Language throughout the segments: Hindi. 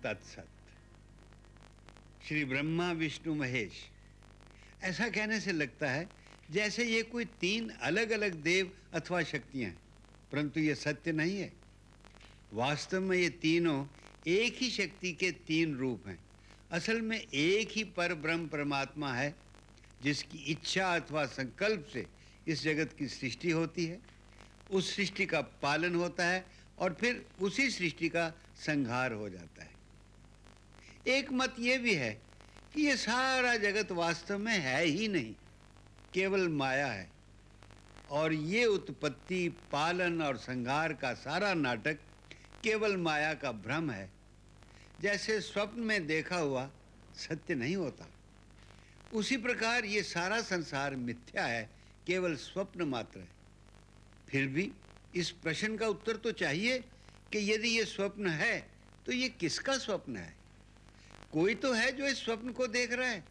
तत्सत। श्री ब्रह्मा विष्णु महेश, ऐसा कहने से लगता है जैसे ये कोई तीन अलग अलग देव अथवा शक्तियां हैं, परंतु ये सत्य नहीं है। वास्तव में ये तीनों एक ही शक्ति के तीन रूप हैं। असल में एक ही पर ब्रह्म परमात्मा है, जिसकी इच्छा अथवा संकल्प से इस जगत की सृष्टि होती है, उस सृष्टि का पालन होता है और फिर उसी सृष्टि का संहार हो जाता है। एक मत ये भी है कि ये सारा जगत वास्तव में है ही नहीं, केवल माया है, और ये उत्पत्ति, पालन और संहार का सारा नाटक केवल माया का भ्रम है। जैसे स्वप्न में देखा हुआ सत्य नहीं होता, उसी प्रकार ये सारा संसार मिथ्या है, केवल स्वप्न मात्र है। फिर भी इस प्रश्न का उत्तर तो चाहिए कि यदि ये स्वप्न है तो ये किसका स्वप्न है? कोई तो है जो इस स्वप्न को देख रहा है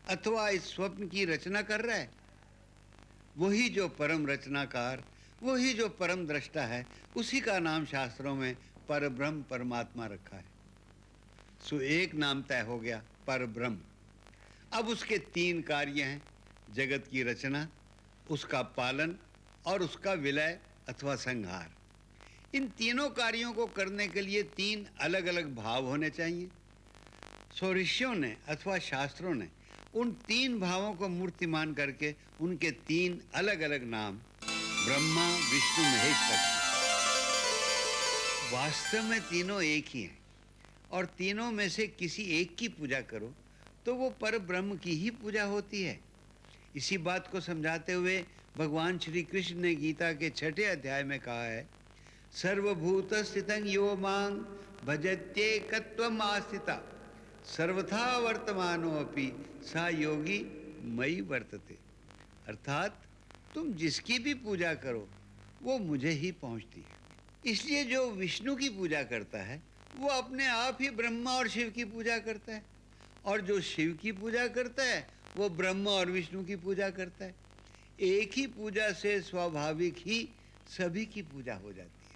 अथवा इस स्वप्न की रचना कर रहा है। वही जो परम रचनाकार, वही जो परम दृष्टा है, उसी का नाम शास्त्रों में परब्रह्म परमात्मा रखा है। सो एक नाम तय हो गया, परब्रह्म। अब उसके तीन कार्य हैं, जगत की रचना, उसका पालन और उसका विलय अथवा संहार। इन तीनों कार्यों को करने के लिए तीन अलग अलग भाव होने चाहिए। सो ऋषियों ने अथवा शास्त्रों ने उन तीन भावों को मूर्तिमान करके उनके तीन अलग अलग नाम ब्रह्मा विष्णु महेश रखे। वास्तव में तीनों एक ही हैं, और तीनों में से किसी एक की पूजा करो तो वो पर ब्रह्म की ही पूजा होती है। इसी बात को समझाते हुए भगवान श्री कृष्ण ने गीता के 6ठे अध्याय में कहा है, सर्वभूत स्थितं यो मां भजत्येकत्वम् आस्थिता सर्वथा वर्तमानोऽपि सा योगी मयि वर्तते। अर्थात तुम जिसकी भी पूजा करो वो मुझे ही पहुंचती है। इसलिए जो विष्णु की पूजा करता है वो अपने आप ही ब्रह्मा और शिव की पूजा करता है, और जो शिव की पूजा करता है वो ब्रह्मा और विष्णु की पूजा करता है। एक ही पूजा से स्वाभाविक ही सभी की पूजा हो जाती है।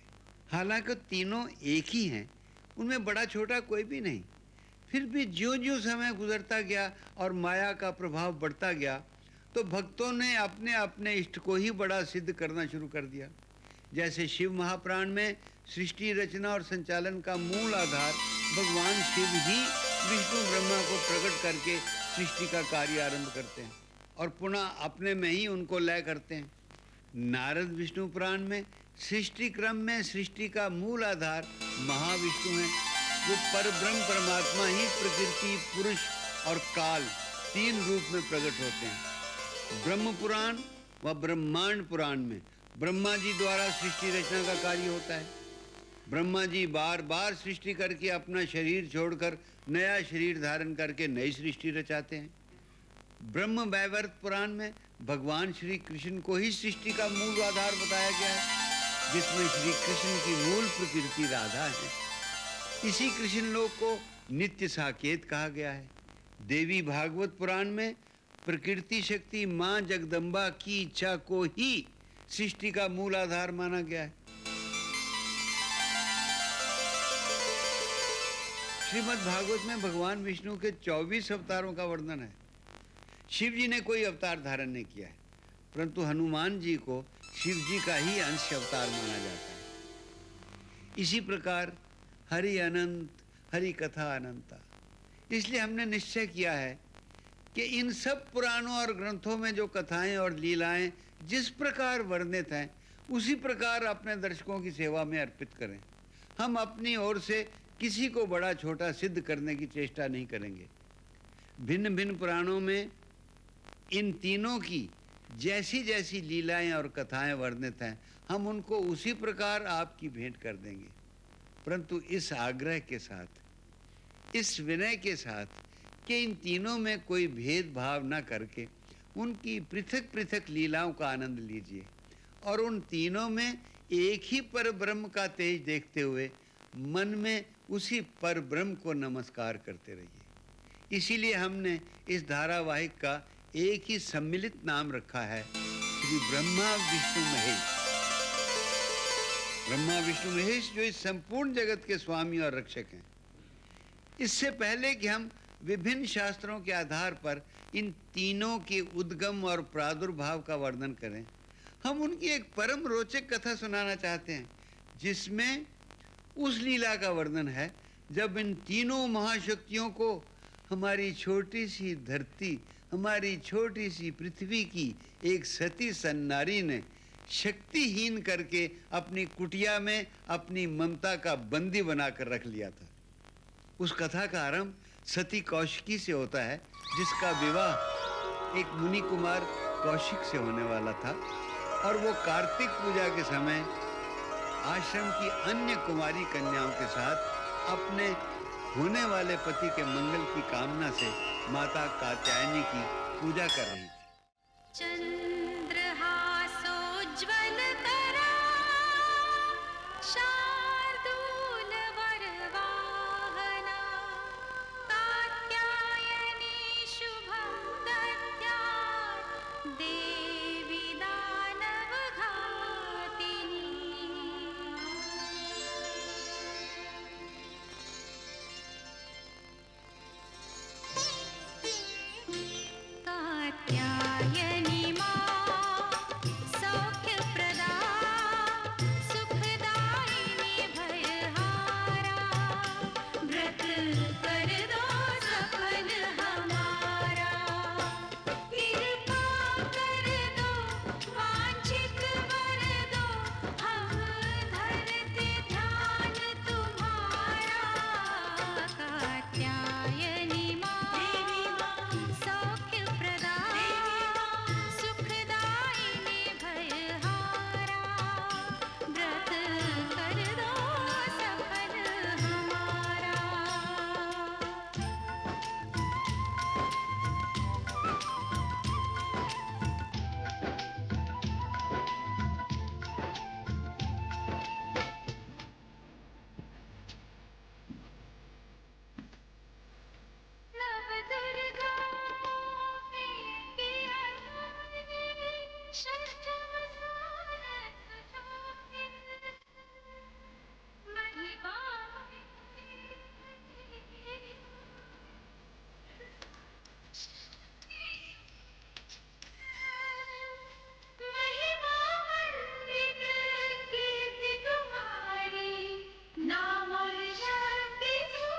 हालांकि तीनों एक ही हैं, उनमें बड़ा छोटा कोई भी नहीं। फिर भी ज्यों-ज्यों समय गुजरता गया और माया का प्रभाव बढ़ता गया, तो भक्तों ने अपने अपने इष्ट को ही बड़ा सिद्ध करना शुरू कर दिया। जैसे शिव महापुराण में सृष्टि रचना और संचालन का मूल आधार भगवान शिव ही विष्णु ब्रह्मा को प्रकट करके सृष्टि का कार्य आरंभ करते हैं और पुनः अपने में ही उनको लय करते हैं। नारद विष्णु पुराण में सृष्टि क्रम में सृष्टि का मूल आधार महाविष्णु है। वो परब्रह्म परमात्मा ही प्रकृति, पुरुष और काल तीन रूप में प्रकट होते हैं। ब्रह्म पुराण व ब्रह्मांड पुराण में ब्रह्मा जी द्वारा सृष्टि रचना का कार्य होता है। ब्रह्मा जी बार बार सृष्टि करके अपना शरीर छोड़कर नया शरीर धारण करके नई सृष्टि रचाते हैं। ब्रह्म वैवर्त पुराण में भगवान श्री कृष्ण को ही सृष्टि का मूल आधार बताया गया है, जिसमें श्री कृष्ण की मूल प्रकृति राधा है। इसी कृष्ण लोक को नित्य साकेत कहा गया है। देवी भागवत पुराण में प्रकृति शक्ति मां जगदम्बा की इच्छा को ही सृष्टि का मूल आधार माना गया है। श्रीमद् भागवत में भगवान विष्णु के 24 अवतारों का वर्णन है। शिव जी ने कोई अवतार धारण नहीं किया है, परंतु हनुमान जी को शिव जी का ही अंश अवतार माना जाता है। इसी प्रकार हरि अनंत, हरि कथा अनंता। इसलिए हमने निश्चय किया है कि इन सब पुराणों और ग्रंथों में जो कथाएं और लीलाएं जिस प्रकार वर्णित हैं, उसी प्रकार अपने दर्शकों की सेवा में अर्पित करें। हम अपनी ओर से किसी को बड़ा छोटा सिद्ध करने की चेष्टा नहीं करेंगे। भिन्न भिन्न पुराणों में इन तीनों की जैसी जैसी लीलाएं और कथाएं वर्णित हैं, हम उनको उसी प्रकार आपकी भेंट कर देंगे, परंतु इस आग्रह के साथ, इस विनय के साथ कि इन तीनों में कोई भेदभाव न करके उनकी पृथक पृथक लीलाओं का आनंद लीजिए और उन तीनों में एक ही पर ब्रह्म का तेज देखते हुए मन में उसी पर ब्रह्म को नमस्कार करते रहिए। इसीलिए हमने इस धारावाहिक का एक ही सम्मिलित नाम रखा है, श्री ब्रह्मा विष्णु महेश। ब्रह्मा विष्णु महेश जो इस संपूर्ण जगत के स्वामी और रक्षक हैं। इससे पहले कि हम विभिन्न शास्त्रों के आधार पर इन तीनों के उद्गम और प्रादुर्भाव का वर्णन करें, हम उनकी एक परम रोचक कथा सुनाना चाहते हैं, जिसमें उस लीला का वर्णन है जब इन तीनों महाशक्तियों को हमारी छोटी सी धरती, हमारी छोटी सी पृथ्वी की एक सती सन्नारी ने शक्तिहीन करके अपनी कुटिया में अपनी ममता का बंदी बनाकर रख लिया था। उस कथा का आरंभ सती कौशिकी से होता है, जिसका विवाह एक मुनि कुमार कौशिक से होने वाला था, और वो कार्तिक पूजा के समय आश्रम की अन्य कुमारी कन्याओं के साथ अपने होने वाले पति के मंगल की कामना से माता कात्यायनी की पूजा कर रही थी। चंद्रहासोज्ज्वल करा शार्दूल वरवाहना कात्यायनी शुभं दद्यात् देवी दानवघातिनी। कात्यायनी सौख्यप्रदा सुखदायिनी भयहारा व्रत कर दो सफल हमारा। कृपा कर दो वांछित वर दो हम धरते ध्यान तुम्हारा। कात्यायनी देवी सौख्यप्रदा सुखदायिनी भयहारा व्रत कर दो सफल हमारा। नव दुर्गा कीर्ति तुम्हारी नाम और शक्ति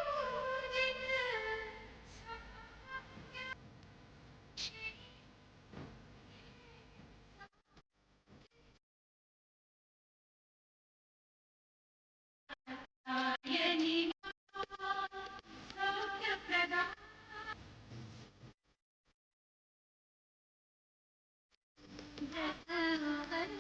पूजित। कात्यायनी सौख्यप्रदा व्रत कर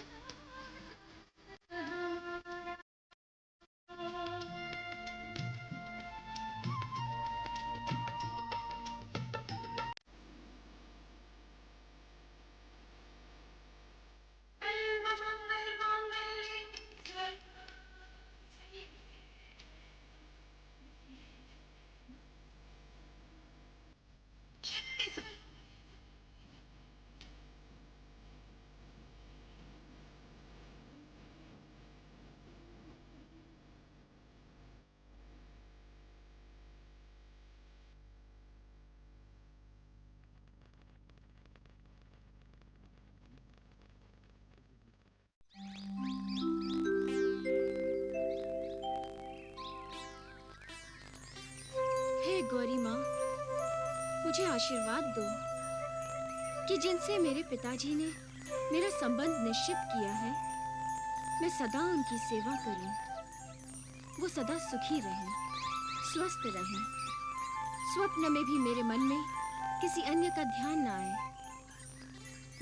हे गौरी माँ, मुझे आशीर्वाद दो कि जिनसे मेरे पिताजी ने मेरा संबंध निश्चित किया है, मैं सदा उनकी सेवा करूं। वो सदा सुखी रहें, स्वस्थ रहें। स्वप्न में भी मेरे मन में किसी अन्य का ध्यान न आए।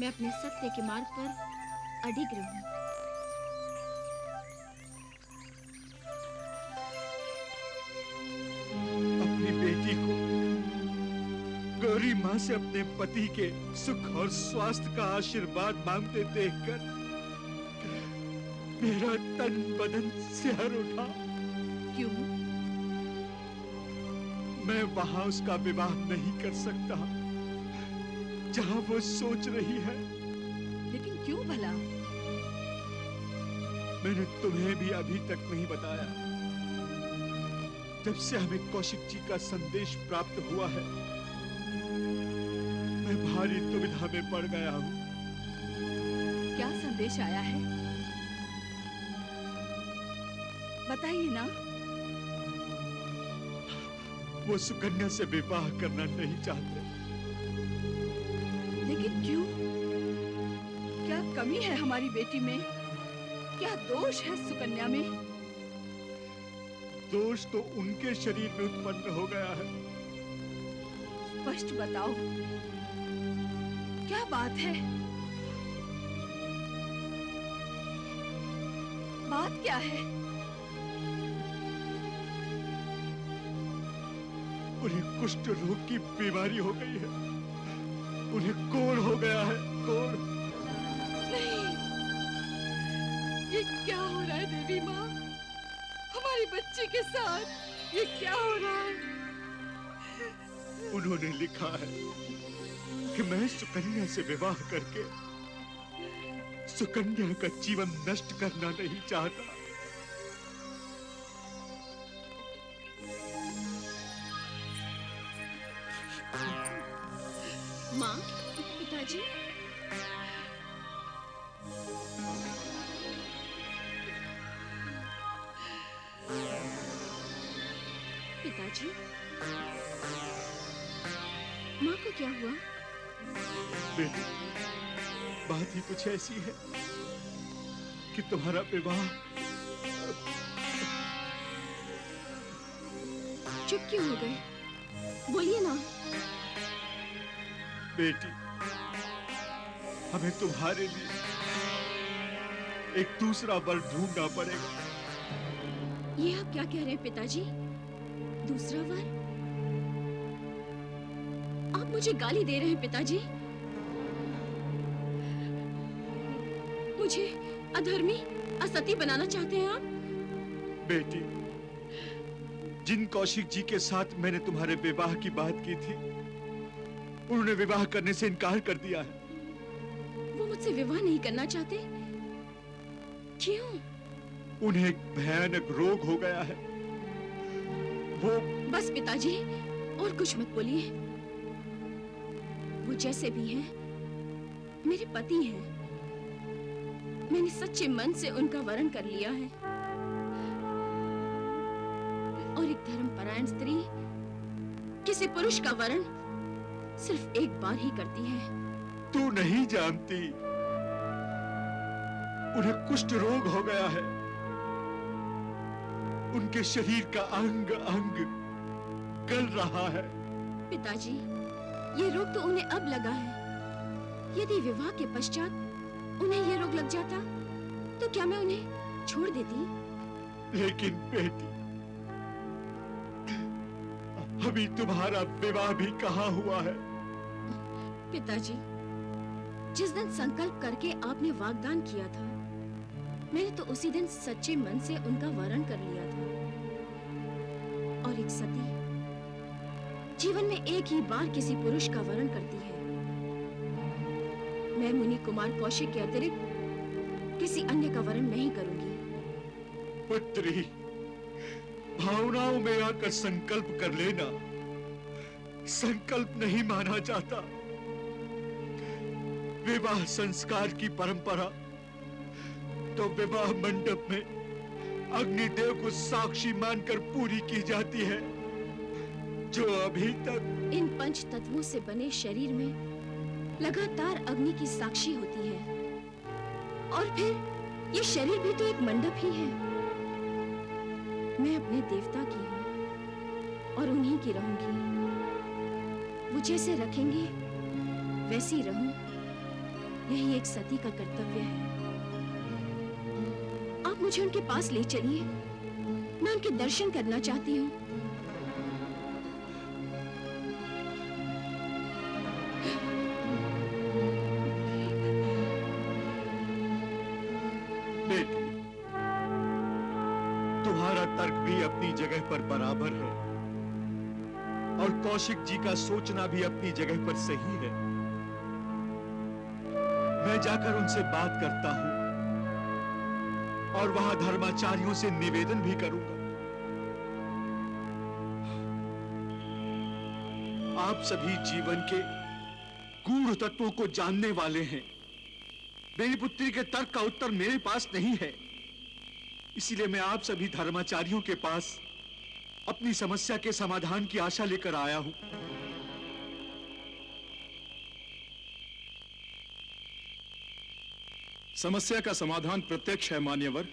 मैं अपने सत्य के मार्ग पर अडिग रहूं। अपनी बेटी को गौरी माँ से अपने पति के सुख और स्वास्थ्य का आशीर्वाद मांगते देखकर मेरा तन बदन सिहर उठा। क्यों? मैं वहां उसका विवाह नहीं कर सकता जहां वो सोच रही है। लेकिन क्यों भला? मैंने तुम्हें भी अभी तक नहीं बताया। जब से हमें कौशिक जी का संदेश प्राप्त हुआ है, मैं भारी दुविधा में पड़ गया हूँ। क्या संदेश आया है? बताइए ना। वो सुकन्या से विवाह करना नहीं चाहते। लेकिन क्यों? क्या कमी है हमारी बेटी में? क्या दोष है सुकन्या में? दोष तो उनके शरीर में उत्पन्न हो गया है। स्पष्ट बताओ, क्या बात है? बात क्या है? उन्हें कुष्ठ रोग की बीमारी हो गई है। उन्हें कोढ़ हो गया है, कोढ़। नहीं, ये क्या हो रहा है देवी माँ? हमारी बच्ची के साथ ये क्या हो रहा है? उन्होंने लिखा है कि मैं सुकन्या से विवाह करके सुकन्या का जीवन नष्ट करना नहीं चाहता। माँ, पिताजी, पिताजी, माँ को क्या हुआ? बेटी, बात ही कुछ ऐसी है कि तुम्हारा विवाह। चुप क्यों हो गए? बोलिए ना। बेटी, हमें तुम्हारे लिए एक दूसरा वर ढूंढना पड़ेगा। ये आप क्या कह रहे हैं पिताजी? दूसरा वर? आप मुझे गाली दे रहे हैं पिताजी? मुझे अधर्मी, असती बनाना चाहते हैं आप? बेटी, जिन कौशिक जी के साथ मैंने तुम्हारे विवाह की बात की थी, उन्होंने विवाह करने से इनकार कर दिया है। वो मुझसे विवाह नहीं करना चाहते? क्यों? उन्हें एक भयानक रोग हो गया है। वो बस पिताजी, और कुछ मत बोलिए। वो जैसे भी हैं, मेरे पति हैं। मैंने सच्चे मन से उनका वरण कर लिया है। और एक धर्मपरायण स्त्री किसी पुरुष का वरण सिर्फ एक बार ही करती है। तू नहीं जानती, उन्हें कुष्ठ रोग हो गया है। उनके शरीर का अंग अंग गल रहा है। पिताजी, ये रोग तो उन्हें अब लगा है। यदि विवाह के पश्चात उन्हें ये रोग लग जाता, तो क्या मैं उन्हें छोड़ देती? लेकिन बेटी, अभी तुम्हारा विवाह भी कहाँ हुआ है? पिताजी, जिस दिन संकल्प करके आपने वाग्दान किया था, मैंने तो उसी दिन सच्चे मन से उनका वरण कर लिया था। और एक सती जीवन में एक ही बार किसी पुरुष का वरण करती है। मैं मुनि कुमार कौशिक के अतिरिक्त किसी अन्य का वरण नहीं करूंगी। पुत्री, भावनाओं में आकर संकल्प कर लेना। संकल्प नहीं माना जाता। विवाह संस्कार की परंपरा तो विवाह मंडप में अग्निदेव को साक्षी मानकर पूरी की जाती है, जो अभी तक इन पंच तत्वों से बने शरीर में लगातार अग्नि की साक्षी होती है। और फिर ये शरीर भी तो एक मंडप ही है। मैं अपने देवता की हूँ और उन्हीं की रहूंगी। वो जैसे रखेंगे वैसी रहूं, यही एक सती का कर्तव्य है। आप मुझे उनके पास ले चलिए, मैं उनके दर्शन करना चाहती हूँ। बेटी, तुम्हारा तर्क भी अपनी जगह पर बराबर है और कौशिक जी का सोचना भी अपनी जगह पर सही है। मैं जाकर उनसे बात करता हूं और वहां धर्माचार्यों से निवेदन भी करूंगा आप सभी जीवन के गूढ़ तत्वों को जानने वाले हैं। मेरी पुत्री के तर्क का उत्तर मेरे पास नहीं है, इसीलिए मैं आप सभी धर्माचार्यों के पास अपनी समस्या के समाधान की आशा लेकर आया हूं। समस्या का समाधान प्रत्यक्ष है मान्यवर।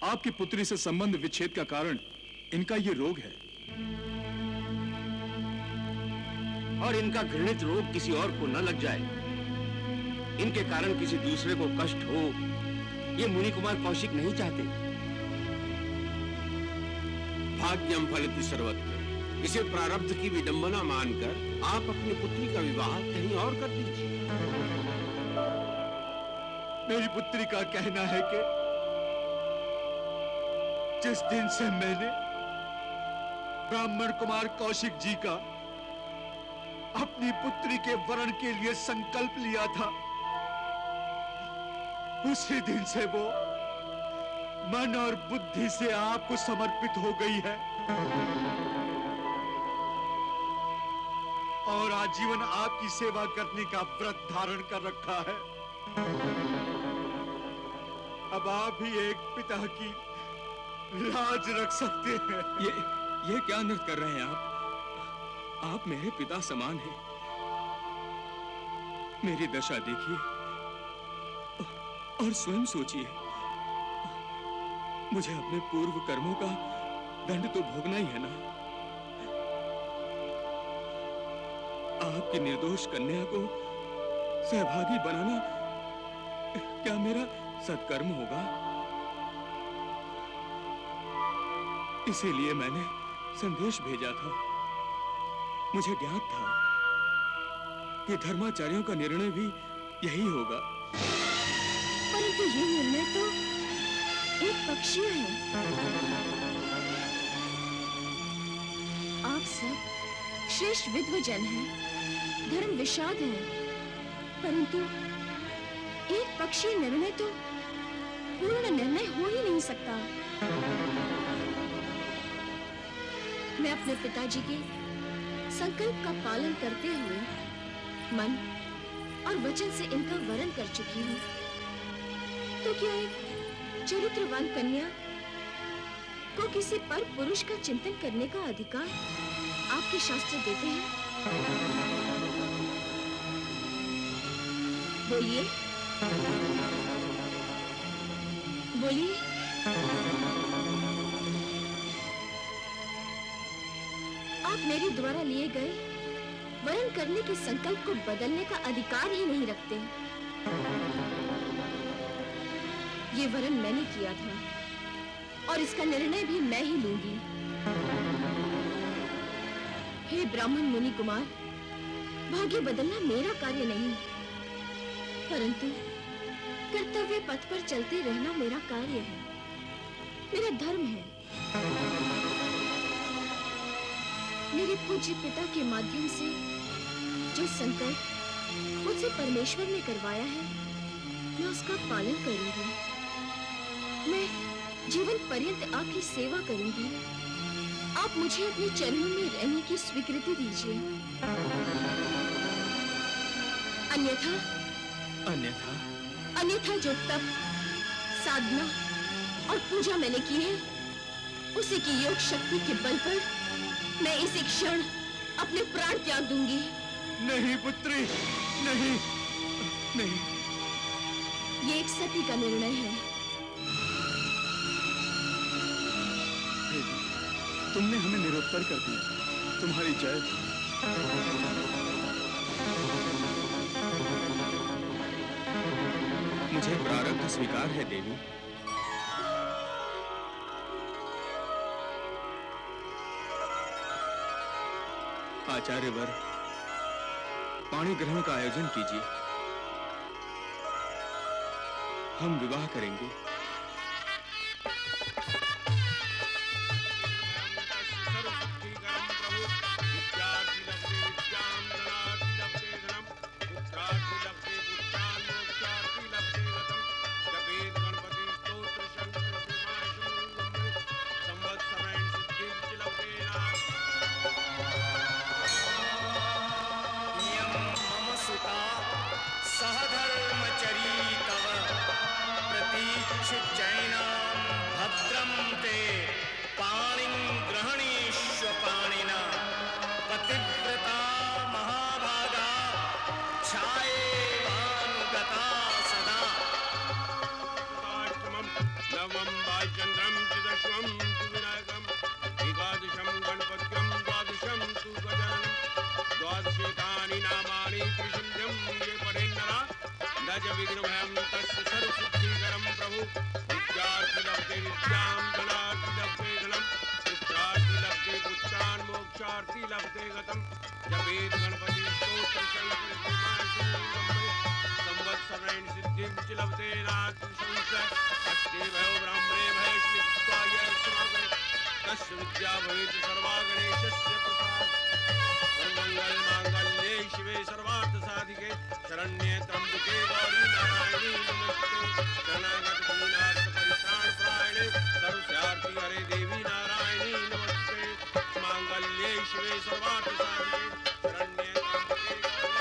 आपकी पुत्री से संबंध विच्छेद का कारण इनका ये रोग है। और इनका घृणित रोग किसी और को न लग जाए, इनके कारण किसी दूसरे को कष्ट हो, ये मुनि कुमार कौशिक नहीं चाहते। भाग्यम फलति सर्वत्र, इसे प्रारब्ध की विडंबना मानकर आप अपनी पुत्री का विवाह कहीं और कर दीजिए। मेरी पुत्री का कहना है कि जिस दिन से मैंने ब्राह्मण कुमार कौशिक जी का अपनी पुत्री के वरण के लिए संकल्प लिया था, उसी दिन से वो मन और बुद्धि से आपको समर्पित हो गई है और आजीवन आपकी सेवा करने का व्रत धारण कर रखा है। अब आप ही एक पिता की लाज रख सकते हैं। ये क्या नृत्य कर रहे हैं आप मेरे पिता समान हैं। मेरी दशा देखिए और स्वयं सोचिए, मुझे अपने पूर्व कर्मों का दंड तो भोगना ही है ना। आपकी निर्दोष कन्या को सहभागी बनाना क्या मेरा सत्कर्म होगा? इसीलिए मैंने संदेश भेजा था। मुझे ज्ञात था कि धर्माचार्यों का निर्णय भी यही होगा। परंतु ये निर्णय तो एक पक्षीय है। आप सब श्रेष्ठ विद्वजन हैं, धर्म विशाद हैं, परंतु एक पक्षीय निर्णय तो पूर्ण निर्णय हो ही नहीं सकता। मैं अपने पिताजी के संकल्प का पालन करते हुए मन और वचन से इनका वरण कर चुकी हूँ, तो क्या एक चरित्रवान कन्या को किसी पर पुरुष का चिंतन करने का अधिकार आपके शास्त्र देते हैं? बोलिए, बोलिए। आप मेरे द्वारा लिए गए वरण करने के संकल्प को बदलने का अधिकार ही नहीं रखते। ये वरण मैंने किया था और इसका निर्णय भी मैं ही लूंगी। हे ब्राह्मण मुनि कुमार, भाग्य बदलना मेरा कार्य नहीं, परंतु कर्तव्य पथ पर चलते रहना मेरा कार्य है, मेरा धर्म है। मेरे पूज्य पिता के माध्यम से जो संकल्प मुझसे परमेश्वर ने करवाया है, मैं उसका पालन करूंगी। मैं जीवन पर्यंत आपकी सेवा करूंगी। आप मुझे अपने चरणों में रहने की स्वीकृति दीजिए। अन्यथा अन्यथा अन्यथा जो तप, साधना और पूजा मैंने की है, उसी की योग शक्ति के बल पर मैं इसी क्षण अपने प्राण त्याग दूंगी। नहीं पुत्री, नहीं, नहीं। ये एक सती का निर्णय है। तुमने हमें निरुत्तर कर दिया। तुम्हारी जय। मुझे प्रारब्ध स्वीकार है देवी। आचार्यवर, पाणी ग्रहण का आयोजन कीजिए। हम विवाह करेंगे। दीक्षितजैनां भद्रं ते पाणिं ग्रहणीष्व पाणिना पतिव्रता महाभागा ध्यायेवानुगता सदा। नवम भालचंद्रम चतुर्दशम तु विनायकम एकादशम गणपत्यम द्वादशम तु गजाननम द्वादशेतानि नामानि त्रिशून्यं ये पठेन्नरा न च विघ्नभयं तस्य सर्वसिद्धिकरं प्रभु। विद्यार्थी लभते विद्यां धनार्थी लभते धनं पुत्रार्थी लभते पुत्रान् मोक्षार्थी लभते गतं। जपेत गणपति स्तोत्र शंकर संवत्सरेण सिद्धिं च लभते नास्ति संशय। अस्ते भयो ब्राह्मणे भयश्लित्वाय समर्पयेत् तस्य विद्या भवेत् सर्वा गणेशस्य प्रसाद। सर्वमंगल मांगल्ये शिवे सर्वार्थ साधिके शरण्ये त्र्यंबके गौरी नारायणी नमस्ते। शरणागत दीनार्थ परित्राण परायणे सर्वस्यार्थी हरे देवी नारायणी नमस्ते। मांगल्ये शिवे सर्वार्थ साधिके शरण्ये त्र्यंबके गौरी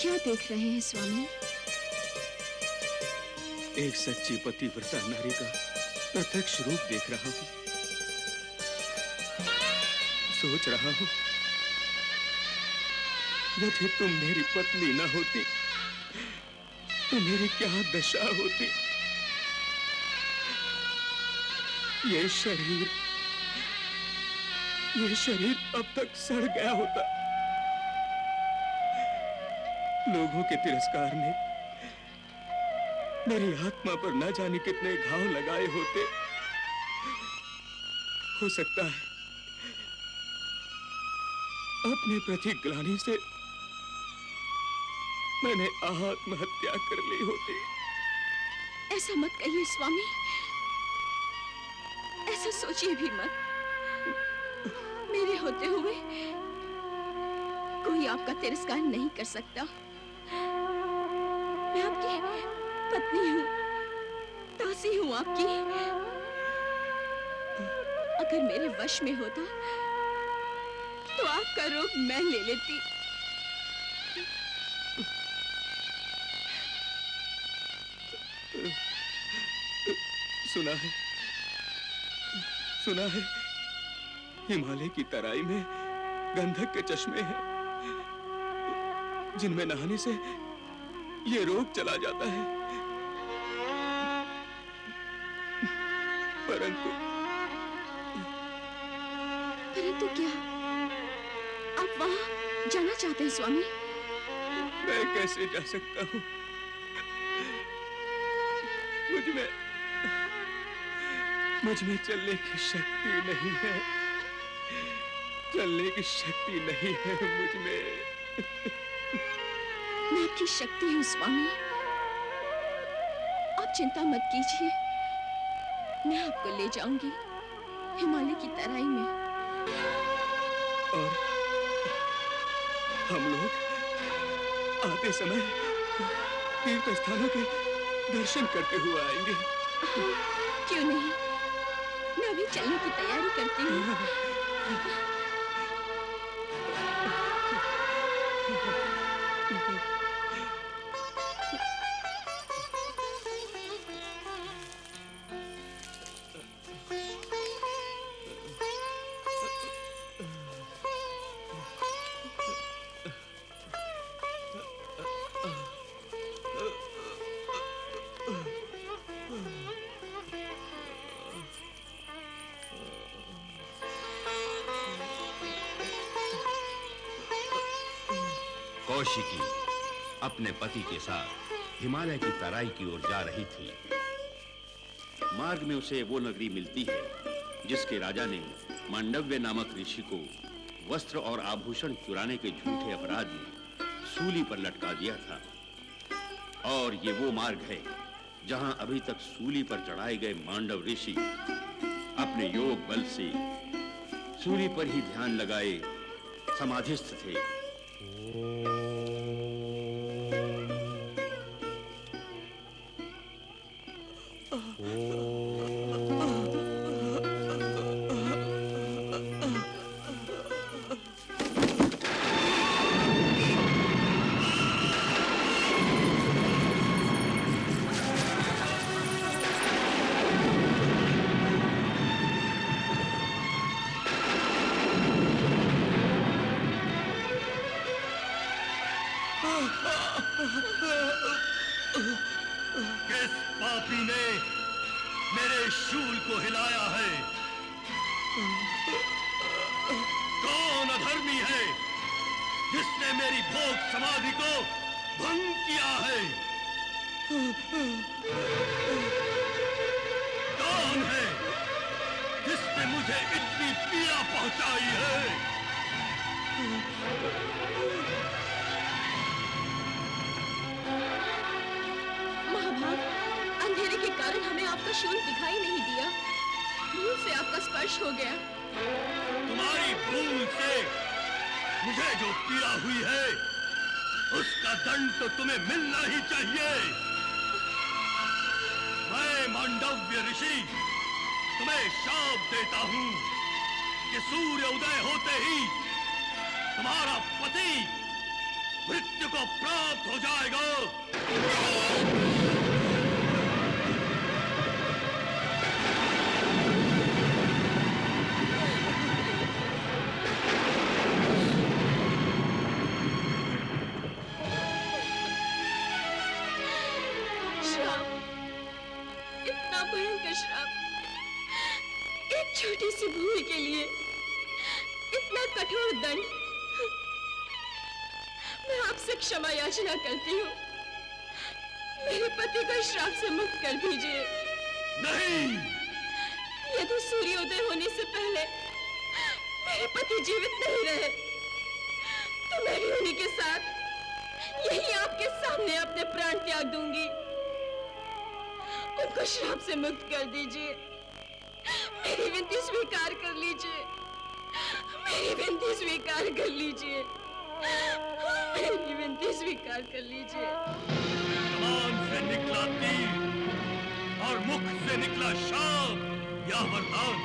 क्या देख रहे हैं स्वामी? एक सच्ची पतिव्रता नारी का प्रत्यक्ष रूप देख रहा हूँ। सोच रहा हूँ यदि तुम मेरी पत्नी न होती तो मेरी क्या दशा होती। ये शरीर अब तक सड़ गया होता। लोगों के तिरस्कार ने मेरी आत्मा पर न जाने कितने घाव लगाए होते। हो सकता है अपने प्रति ग्लानि से मैंने आत्महत्या कर ली होती। ऐसा मत कहिए स्वामी, ऐसा सोचिए भी मत। मेरे होते हुए कोई आपका तिरस्कार नहीं कर सकता। मैं आपकी पत्नी हूँ, दासी हूँ आपकी। अगर मेरे वश में होता तो आपका रोग मैं ले लेती। सुना है हिमालय की तराई में गंधक के चश्मे हैं जिनमें नहाने से ये रोग चला जाता है। परंतु क्या आप वहां जाना चाहते हैं स्वामी? मैं कैसे जा सकता हूँ? मुझ में चलने की शक्ति नहीं है। चलने की शक्ति नहीं है मुझ में। मैं आपकी शक्ति हूँ स्वामी, आप चिंता मत कीजिए। मैं आपको ले जाऊंगी हिमालय की तराई में। और हम लोग आते समय तीर्थ स्थानों के दर्शन करते हुए आएंगे। क्यों नहीं, मैं अभी चलने की तैयारी करती हूँ। कौशिकी अपने पति के साथ हिमालय की तराई की ओर जा रही थी। मार्ग में उसे वो नगरी मिलती है जिसके राजा ने मांडव्य नामक ऋषि को वस्त्र और आभूषण चुराने के झूठे अपराध में सूली पर लटका दिया था। और ये वो मार्ग है जहां अभी तक सूली पर चढ़ाए गए मांडव ऋषि अपने योग बल से सूली पर ही ध्यान लगाए समाधिस्थ थे। किस पापी ने मेरे शूल को हिलाया है? कौन अधर्मी है जिसने मेरी भोग समाधि को भंग किया है? कौन है जिसने मुझे इतनी पीड़ा पहुंचाई है? महाभाग, अंधेरे के कारण हमें आपका शूल दिखाई नहीं दिया। भूल से आपका स्पर्श हो गया। तुम्हारी भूल से मुझे जो पीड़ा हुई है उसका दंड तो तुम्हें मिलना ही चाहिए। मैं मांडव्य ऋषि तुम्हें शाप देता हूं कि सूर्य उदय होते ही तुम्हारा पति मृत्यु को प्राप्त हो जाएगा। श्राप, इतना भयंकर श्राप, एक छोटी सी भूल के लिए इतना कठोर दंड। मैं आपसे क्षमा याचना करती हूँ। मेरे पति को श्राप से मुक्त कर दीजिए। नहीं, यदि सूर्योदय होने से पहले मेरे पति जीवित नहीं रहे तो मैं भी उन्हीं के साथ यही आपके सामने अपने प्राण त्याग दूंगी। उनको श्राप से मुक्त कर दीजिए। मेरी विनती स्वीकार कर लीजिए। मेरी विनती स्वीकार कर लीजिए। मेरी विनती स्वीकार कर लीजिए। कान से निकला तीर और मुख से निकला शाप या वरदान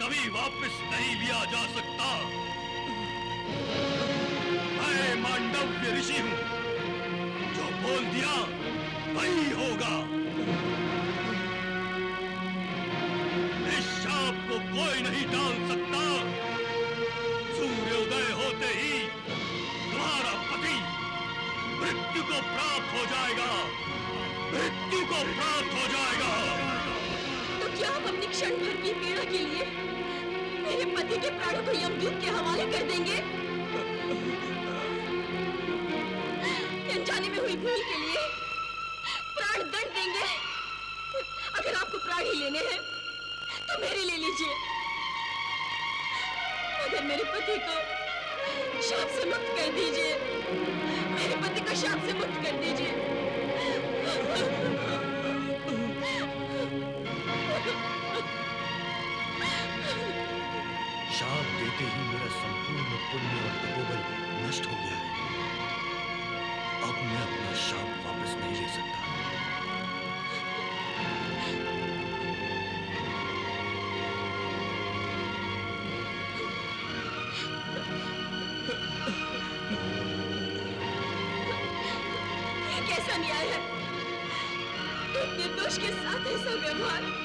कभी वापस नहीं लिया जा सकता। मैं मांडव्य ऋषि हूं, जो बोल दिया वही होगा। इस शाप को कोई नहीं टाल सकता। सूर्योदय होते ही तुम्हारा पति मृत्यु को प्राप्त हो जाएगा। मृत्यु को प्राप्त हो जाएगा। तो क्या आप अपनी क्षण भर की पीड़ा के लिए मेरे पति के प्राणों को यमदूत के हवाले कर देंगे? अनजाने में हुई भूल के लिए प्राण दंड देंगे? अगर आपको प्राण ही लेने हैं तो मेरे ले लीजिए। अगर मेरे पति को शाप से मुक्त कर दीजिए। मेरे पति को शाप से मुक्त कर दीजिए। शाप देते ही मेरा संपूर्ण पुण्य और तपोबल नष्ट हो गया है। अब मैं अपना शाप वापस नहीं ले सकता। ये कैसा न्याय है? एक निर्दोष के साथ ऐसा व्यवहार।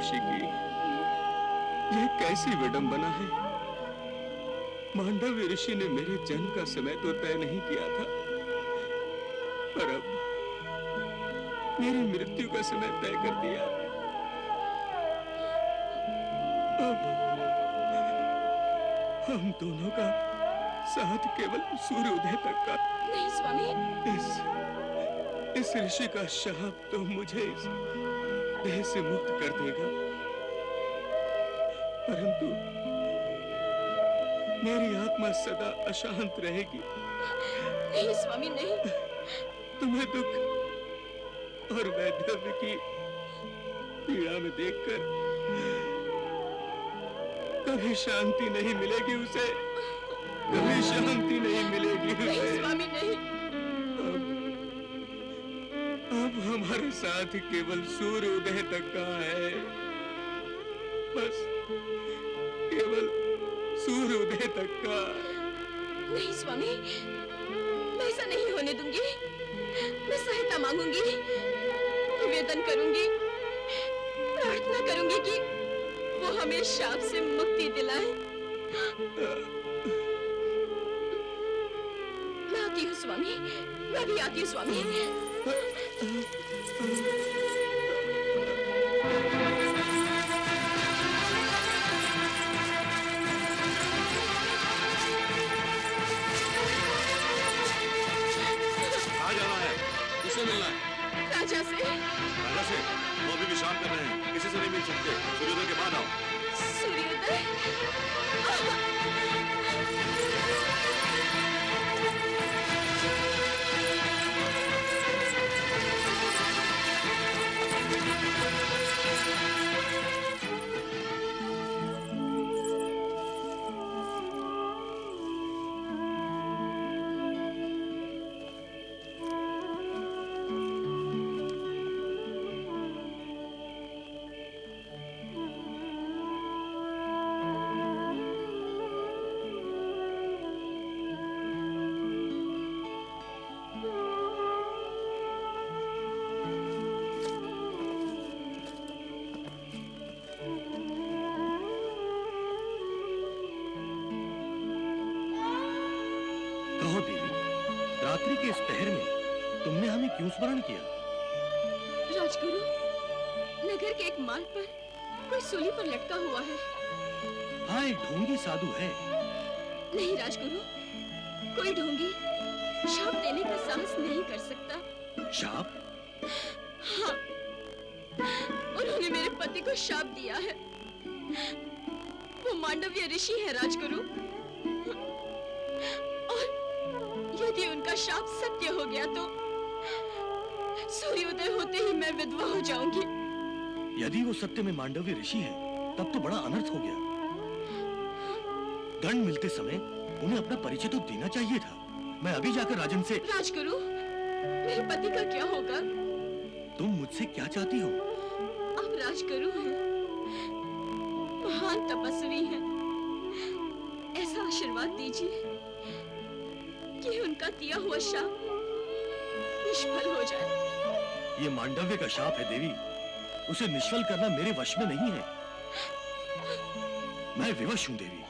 कौशिकी, ये कैसी विडंबना है। मांडव्य ऋषि ने मेरे जन्म का समय तो तय नहीं किया था, पर अब मेरी मृत्यु का समय तय कर दिया। अब हम दोनों का साथ केवल सूर्योदय तक का। नहीं स्वामी, इस ऋषि का शाप तो मुझे इस देह से मुक्त कर देगा, परंतु मेरी आत्मा सदा अशांत रहेगी। नहीं स्वामी नहीं। तुम्हें दुख और वैधव्य की पीड़ा में देखकर कभी शांति नहीं मिलेगी उसे, कभी शांति नहीं मिलेगी नहीं उसे। स्वामी नहीं। अब हमारे साथ केवल सूर्योदय तक का है, बस केवल सूर्योदय तक का। नहीं स्वामी, मैं ऐसा नहीं होने दूंगी। मैं सहायता मांगूंगी, निवेदन करूंगी, प्रार्थना करूंगी कि वो हमें शाप से मुक्ति दिलाए। मैं आती हूँ स्वामी, मैं भी आती हूँ स्वामी। कहाँ जाना है? किससे मिलना है? राजा से। राजा से? वो अभी विश्राम कर रहे हैं, किसी से नहीं मिल सकते। सूर्योदय के बाद आओ। सूर्योदय? कहो देवी, रात्रि के इस पहर में तुमने हमें क्यों स्मरण किया? राजगुरु, नगर के एक मार्ग पर कोई सूली पर लटका हुआ है। हाँ, एक ढोंगी साधु है। नहीं राजगुरु, कोई ढोंगी शाप देने का साहस नहीं कर सकता। शाप? हाँ, उन्होंने मेरे पति को शाप दिया है। वो मांडव्य ऋषि है राजगुरु, और यदि उनका शाप सत्य हो गया तो सूर्योदय होते ही मैं विधवा हो जाऊंगी। यदि वो सत्य में मांडव्य ऋषि है, तब तो बड़ा अनर्थ हो गया। दंड मिलते समय उन्हें अपना परिचय तो देना चाहिए था। मैं अभी जाकर राजन से। राजगुरु, मेरे पति का क्या होगा? तुम मुझसे क्या चाहती हो? आप राजगुरु हैं, महान तपस्वी हैं। ऐसा आशीर्वाद दीजिए कि उनका दिया हुआ शाप निष्फल हो जाए। ये मांडव्य का शाप है देवी, उसे निष्फल करना मेरे वश में नहीं है। मैं विवश हूं देवी।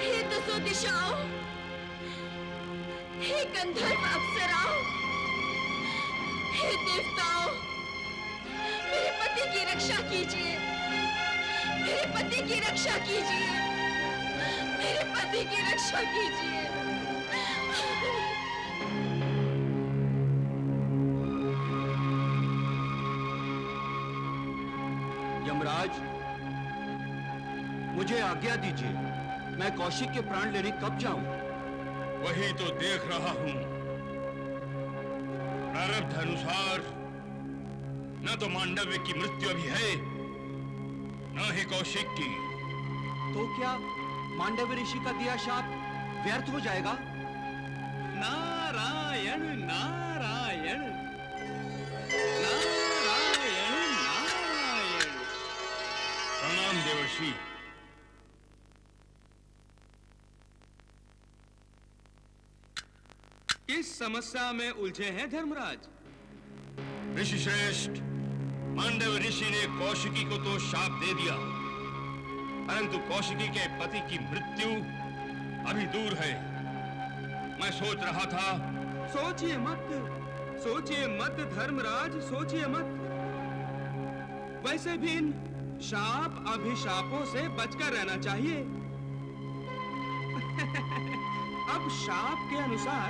हे दसों दिशाओं, हे गंधर्व अप्सराओं, हे देवताओं, मेरे पति की रक्षा कीजिए, मेरे पति की रक्षा कीजिए, मेरे पति की रक्षा कीजिए। यमराज, मुझे आज्ञा दीजिए, मैं कौशिक के प्राण लेने कब जाऊं? वही तो देख रहा हूं। प्रारब्ध अनुसार न तो मांडव्य की मृत्यु अभी है, न ही कौशिक की। तो क्या मांडव्य ऋषि का दिया शाप व्यर्थ हो जाएगा? नारायण नारायण नारायण नारायण। प्रणाम देवर्षि। ऋषि। किस समस्या में उलझे हैं धर्मराज? ऋषि श्रेष्ठ, मांडव ऋषि ने कौशिकी को तो शाप दे दिया, परंतु कौशिकी के पति की मृत्यु अभी दूर है। मैं सोच रहा था। सोचिए मत धर्मराज, सोचिए मत। वैसे भी इन शाप अभिशापों से बचकर रहना चाहिए। अब शाप के अनुसार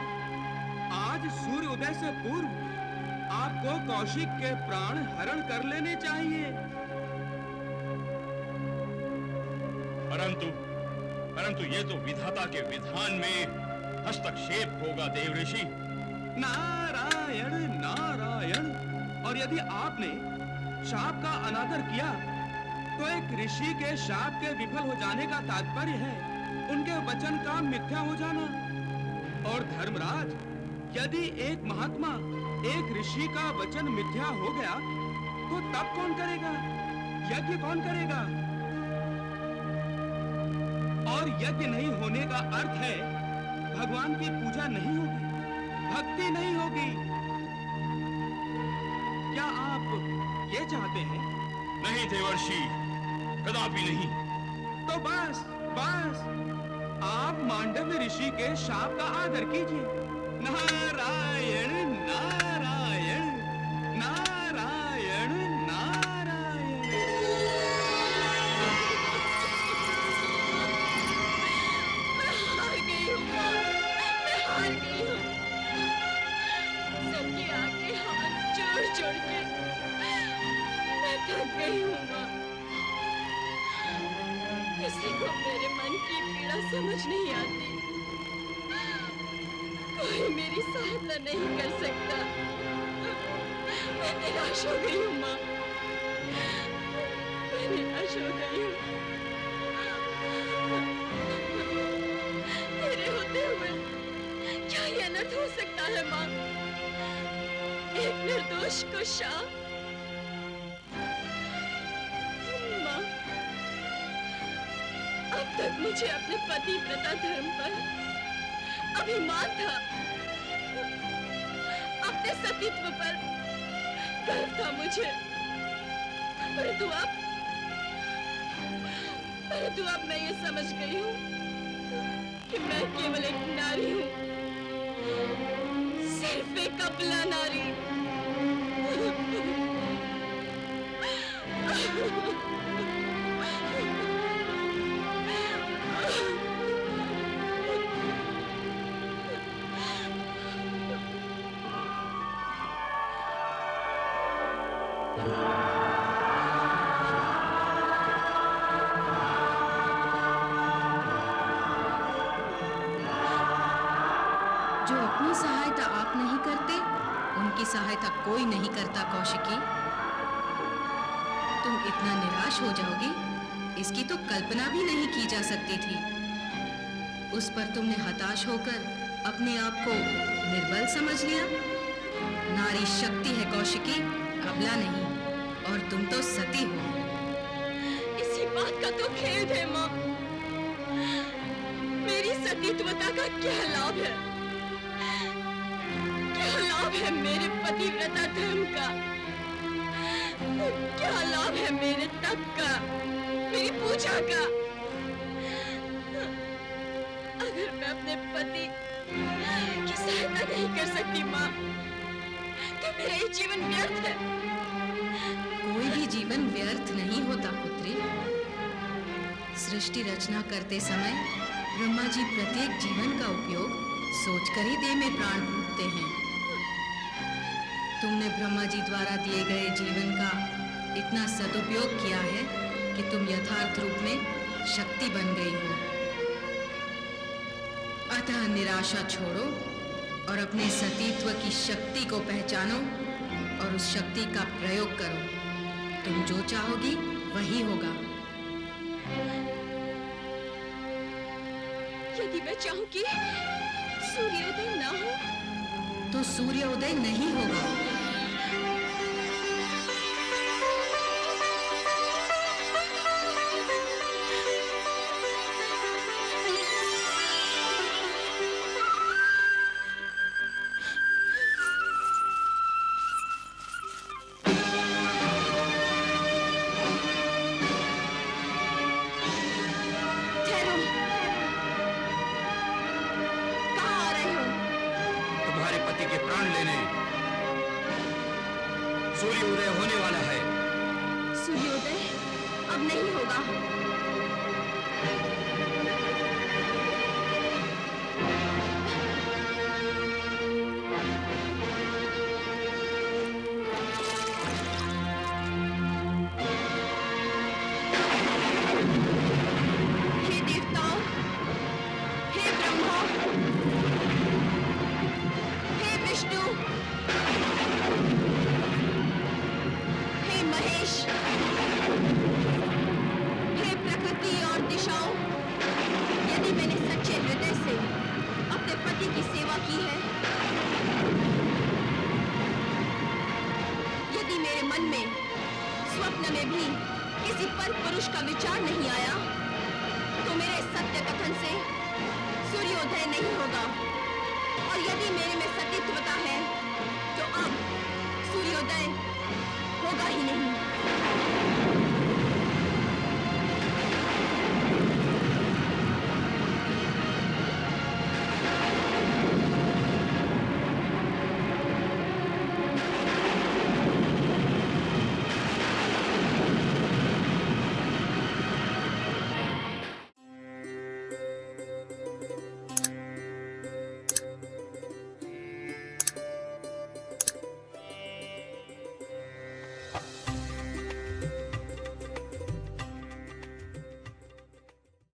आज सूर्य उदय से पूर्व आपको कौशिक के प्राण हरण कर लेने चाहिए। परंतु ये तो विधाता के विधान में हस्तक्षेप होगा देव ऋषि। नारायण नारायण। और यदि आपने शाप का अनादर किया तो एक ऋषि के शाप के विफल हो जाने का तात्पर्य है उनके वचन का मिथ्या हो जाना। और धर्मराज, यदि एक महात्मा एक ऋषि का वचन मिथ्या हो गया तो तब कौन करेगा? यज्ञ कौन करेगा? और यज्ञ नहीं होने का अर्थ है भगवान की पूजा नहीं होगी, भक्ति नहीं होगी। क्या आप ये चाहते हैं? नहीं देवर्षि, कदापि नहीं। तो बस आप मांडव्य ऋषि के शाप का आदर कीजिए। नारायण नारायण नारायण नारायण। मैं हार गई हूँ माँ, मैं हार गई हूँ। सबके आगे हाथ जोड़ के मैं थक गई हूँ माँ। किसी को मेरे मन की पीड़ा समझ नहीं आती, कोई मेरी सहायता नहीं कर सकता। मैं निराश हो गई हूँ माँ, मैं निराश हो गई हूँ। तेरे होते हुए क्या ये अनर्थ हो सकता है माँ? एक निर्दोष को शाप। माँ, अब तक मुझे अपने पतिव्रता धर्म पर अभिमान था, अपने सतीत्व पर गर्व था मुझे, परंतु अब मैं ये समझ गई हूँ कि मैं केवल एक नारी हूँ, सिर्फ एक अबला नारी। जो अपनी सहायता आप नहीं करते, उनकी सहायता कोई नहीं करता। कौशिकी, तुम इतना निराश हो जाओगी, इसकी तो कल्पना भी नहीं की जा सकती थी। उस पर तुमने हताश होकर अपने आप को निर्बल समझ लिया। नारी शक्ति है कौशिकी, अबला नहीं, और तुम तो सती हो। इसी बात का तो खेद है माँ। मेरी सतीत्वता का क्या लाभ है? क्या लाभ है मेरे पतिव्रता धर्म का? क्या लाभ है मेरे तप का, मेरी पूजा का? अगर मैं अपने पति की सहायता नहीं कर सकती माँ, तो मेरा ये जीवन व्यर्थ है। कोई भी जीवन व्यर्थ नहीं होता पुत्री। सृष्टि रचना करते समय ब्रह्मा जी प्रत्येक जीवन का उपयोग सोचकर ही देह में प्राण फूंकते हैं। तुमने ब्रह्मा जी द्वारा दिए गए जीवन का इतना सदुपयोग किया है कि तुम यथार्थ रूप में शक्ति बन गई हो। अतः निराशा छोड़ो और अपने सतीत्व की शक्ति को पहचानो और उस शक्ति का प्रयोग करो। तुम जो चाहोगी वही होगा। यदि मैं चाहूं कि सूर्योदय ना हो, तो सूर्योदय नहीं होगा। सूर्योदय होने वाला है। सूर्योदय अब नहीं होगा। हे देवताओं, हे ब्रह्मा, हे विष्णु, हे महेश, हे प्रकृति और दिशाओं, यदि मैंने सच्चे हृदय से अपने पति की सेवा की है, यदि मेरे मन में स्वप्न में भी किसी पर पुरुष का विचार नहीं आया, तो मेरे सत्य कथन से सूर्योदय नहीं होगा। और यदि मेरे में सतीत्वता है, तो अब सूर्योदय होगा ही नहीं।